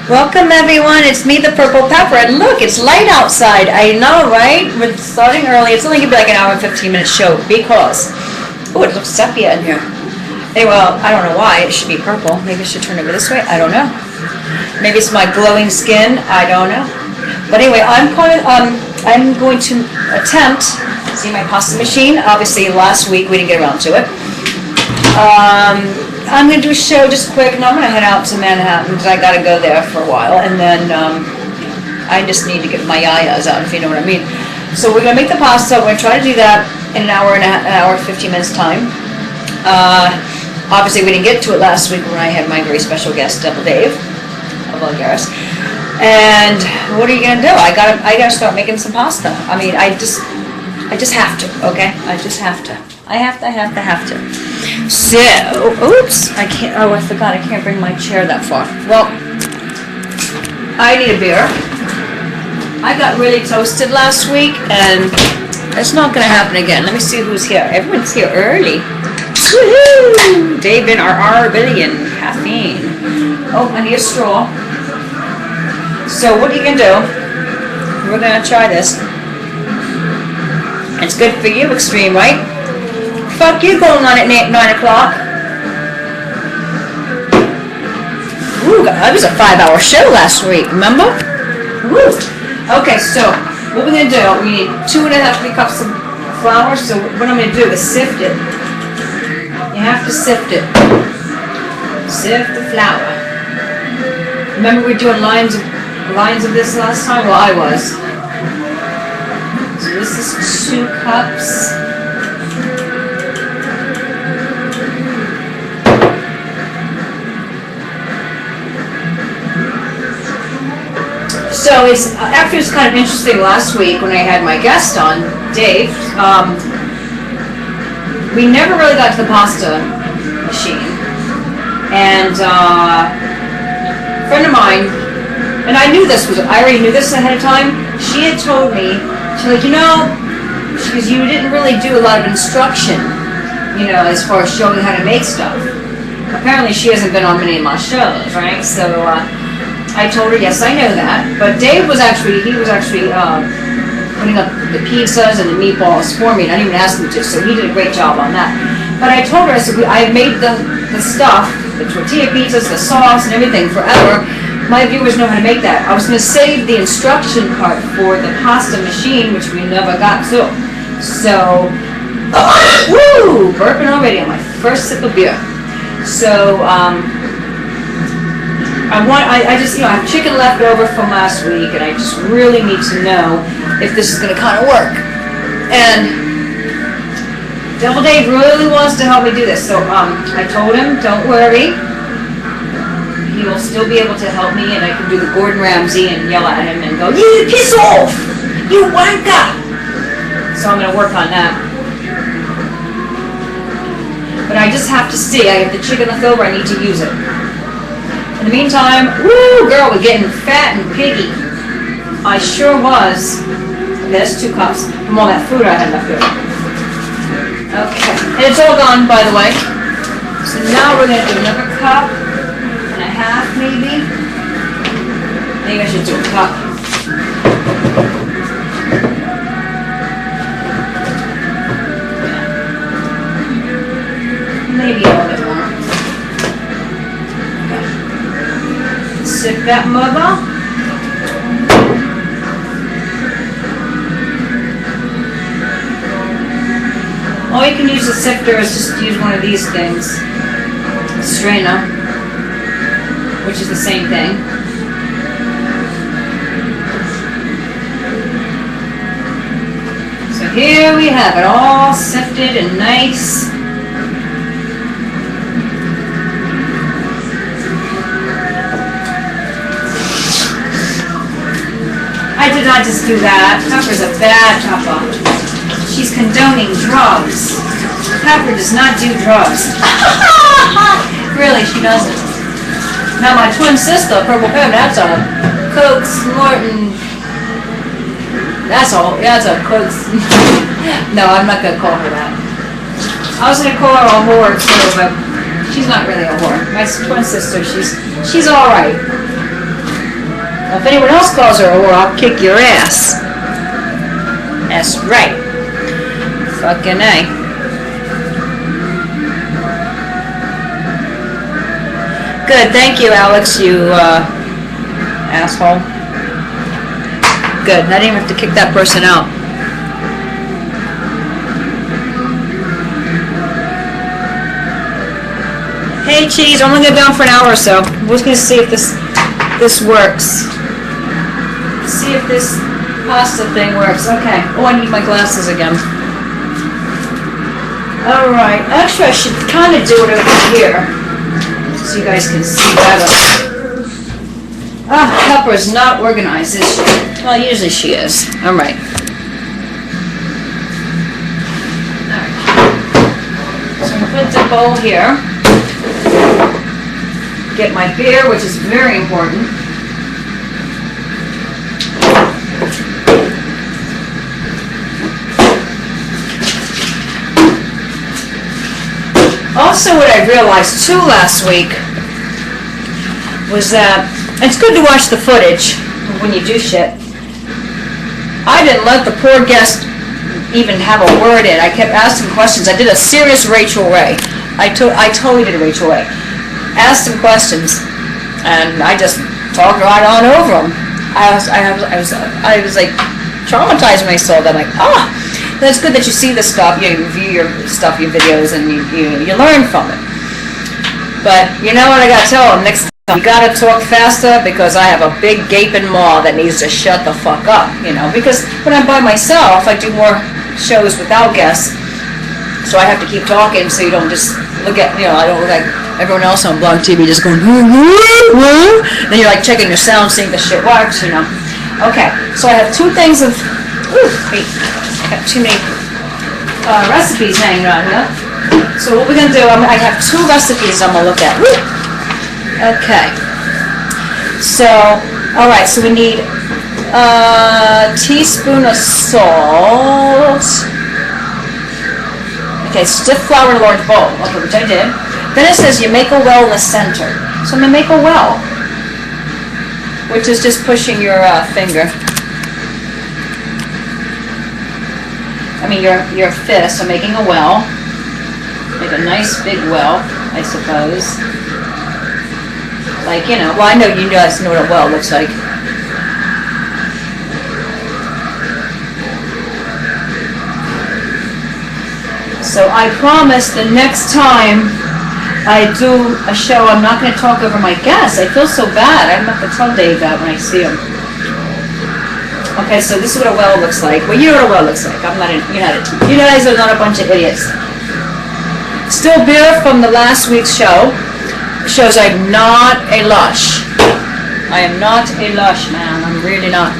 Welcome everyone, it's me, the Purple Pepper, and look, it's light outside. I know, right? We're starting early. It's only gonna be like an hour and 15-minute show because, oh, it looks sepia in here. Anyway, well, I don't know why it should be purple. Maybe I should turn it over this way. I don't know. Maybe it's my glowing skin. I don't know. But anyway, I'm going to attempt. See my pasta machine. Obviously, last week we didn't get around to it. I'm going to do a show just quick, and I'm going to head out to Manhattan because I got to go there for a while, and then I just need to get my yayas out, if you know what I mean. So we're going to make the pasta. We're going to try to do that in an hour and 15 minutes time. Obviously, we didn't get to it last week when I had my very special guest, Double Dave of Vulgaris. And what are you going to do? I gotta start making some pasta. I mean, I just have to, okay? I just have to. I have to. So, oops, I can't, oh, I forgot, I can't bring my chair that far. Well, I need a beer. I got really toasted last week, and it's not going to happen again. Let me see who's here. Everyone's here early. Woohoo! Dave in our billion caffeine. Oh, I need a straw. So, what are you going to do? We're going to try this. It's good for you, Extreme, right? Fuck you going on at 9 o'clock. Ooh, that was a 5-hour show last week, remember? Woo. Okay, so what we're going to do, we need 2.5 cups of flour. So what I'm going to do is sift it. You have to sift it. Sift the flour. Remember we were doing lines of this last time? Well, I was. So this is 2 cups. So it's actually, it was kind of interesting last week when I had my guest on, Dave. We never really got to the pasta machine, and a friend of mine, and I already knew this ahead of time. She had told me, she's like, because you didn't really do a lot of instruction, as far as showing how to make stuff. Apparently, she hasn't been on many of my shows, right? So. I told her, yes, I know that. But Dave was actually putting up the pizzas and the meatballs for me, and I didn't even ask him to, so he did a great job on that. But I told her, I said, I made the stuff, the tortilla pizzas, the sauce, and everything forever. My viewers know how to make that. I was going to save the instruction part for the pasta machine, which we never got to. So, woo! Burping already on my first sip of beer. So, I have chicken left over from last week, and I just really need to know if this is going to kind of work. And Double Dave really wants to help me do this, so I told him, don't worry. He will still be able to help me, and I can do the Gordon Ramsay and yell at him and go, you piss off! You wanker! So I'm going to work on that. But I just have to see. I have the chicken left over, I need to use it. In the meantime, woo, girl, we're getting fat and piggy. I sure was. There's 2 cups from all that food I had left over. Okay, and it's all gone, by the way. So now we're going to do another cup and a half, maybe. Maybe I should do a cup. Maybe a little bit more. Sip that mother. All you can use a sifter is just use one of these things. A strainer, which is the same thing. So here we have it all sifted and nice. I did not just do that. Pepper's a bad pepper. She's condoning drugs. Pepper does not do drugs. Really, she doesn't. Now my twin sister, Purple Pepper, that's a coke snorting. That's a coke. No, I'm not gonna call her that. I was gonna call her a whore too, but she's not really a whore. My twin sister, she's all right. If anyone else calls her a whore, I'll kick your ass. That's right. Fucking A. Good, thank you, Alex, you asshole. Good, I didn't even have to kick that person out. Hey, Cheese, I'm gonna go down for an hour or so. We're just gonna see if this works. See if this pasta thing works. Okay. Oh, I need my glasses again. All right. Actually, I should kind of do it over here so you guys can see better. Ah, Pepper's not organized, is she? Well, usually she is. All right. All right. So I'm gonna put the bowl here. Get my beer, which is very important. Also, what I realized too last week was that it's good to watch the footage when you do shit. I didn't let the poor guest even have a word in. I kept asking questions. I did a serious Rachel Ray. I totally did a Rachel Ray. Asked him questions, and I just talked right on over them. I was like traumatized myself. I'm like, that's good that you see this stuff, you review your stuff, your videos, and you learn from it. But you know what I gotta tell them next time? You gotta talk faster because I have a big gaping maw that needs to shut the fuck up. Because when I'm by myself, I do more shows without guests, so I have to keep talking so you don't just look at I don't look like everyone else on Blog TV just going, then you're like checking your sound, seeing the shit works, Okay, so I have two things of, wait, I got too many recipes hanging around here. So what we're going to do, I have two recipes I'm going to look at. Okay, so, alright, so we need a teaspoon of salt. Okay, stiff flour in a large bowl, okay, which I did. Then it says you make a well in the center. So I'm going to make a well, which is just pushing your finger. I mean your fist. I'm making a well. Make a nice big well, I suppose. Like, well, I know you guys know what a well looks like. So I promise the next time I do a show, I'm not going to talk over my guests. I feel so bad. I'm going to have to tell Dave that when I see him. Okay, so this is what a well looks like. Well, you know what a well looks like. You guys are not a bunch of idiots. Still beer from the last week's show. Shows I'm not a lush. I am not a lush, man. I'm really not.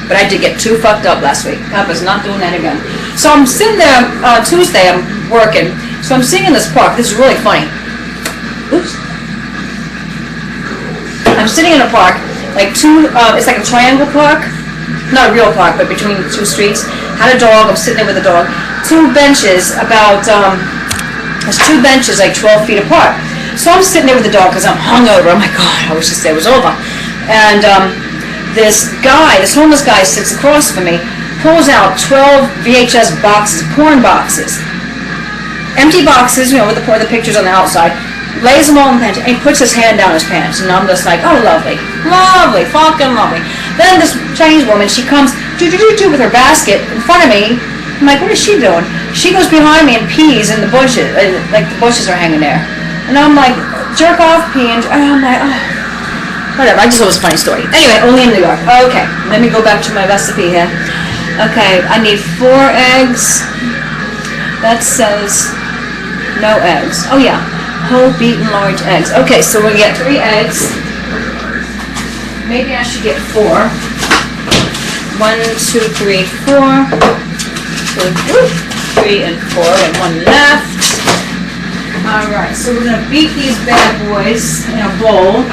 But I did get too fucked up last week. Papa's not doing that again. So I'm sitting there Tuesday. I'm working. So I'm sitting in this park. This is really funny. Oops. I'm sitting in a park, like it's like a triangle park. Not a real park, but between two streets. Had a dog. I'm sitting there with a dog. Two benches there's two benches like 12 feet apart. So I'm sitting there with the dog because I'm hungover. Oh my God, I wish this day was over. And this homeless guy sits across from me, pulls out 12 VHS boxes, porn boxes. Empty boxes, with the pictures on the outside, lays them all in the pants, and he puts his hand down his pants, and I'm just like, oh, lovely, lovely, fucking lovely. Then this Chinese woman, she comes, with her basket in front of me. I'm like, what is she doing? She goes behind me and pees in the bushes, like the bushes are hanging there. And I'm like, jerk off, pee, and I'm like, oh, whatever, I just thought it was a funny story. Anyway, only in New York. Okay, let me go back to my recipe here. Okay, I need 4 eggs. That says no eggs. Oh yeah, whole beaten large eggs. Okay, so we'll get 3 eggs. Maybe I should get 4. 1, 2, 3, 4. 2, 3, and 4, and 1 left. Alright, so we're going to beat these bad boys in a bowl.